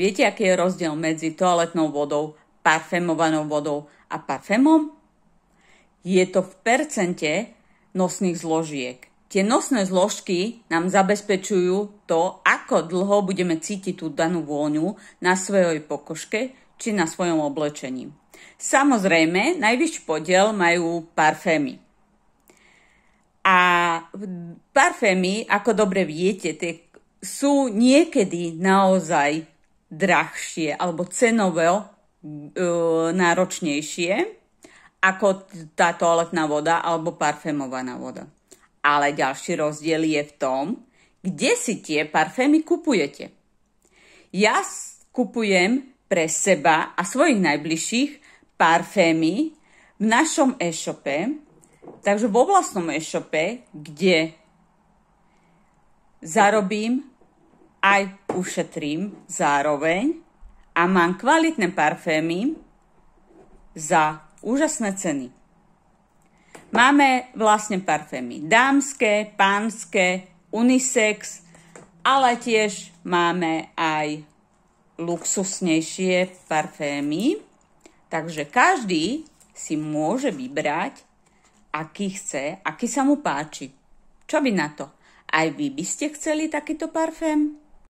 Viete, aký je rozdiel medzi toaletnou vodou, parfémovanou vodou a parfémom? Je to v percente nosných zložiek. Tie nosné zložky nám zabezpečujú to, ako dlho budeme cítiť tú danú vôňu na svojej pokožke či na svojom oblečení. Samozrejme, najvyšší podiel majú parfémy. A parfémy, ako dobre viete, sú niekedy naozaj drahšie alebo cenovo náročnejšie ako tá toaletná voda alebo parfémovaná voda. Ale ďalší rozdiel je v tom, kde si tie parfémy kupujete. Ja kupujem pre seba a svojich najbližších parfémy v našom e-shope, takže vo vlastnom e-shope, kde zarobím aj ušetrím zároveň a mám kvalitné parfémy za úžasné ceny. Máme vlastne parfémy dámske, pánske, unisex, ale tiež máme aj luxusnejšie parfémy, takže každý si môže vybrať, aký chce, aký sa mu páči. Čo by na to? Aj vy by ste chceli takýto parfém?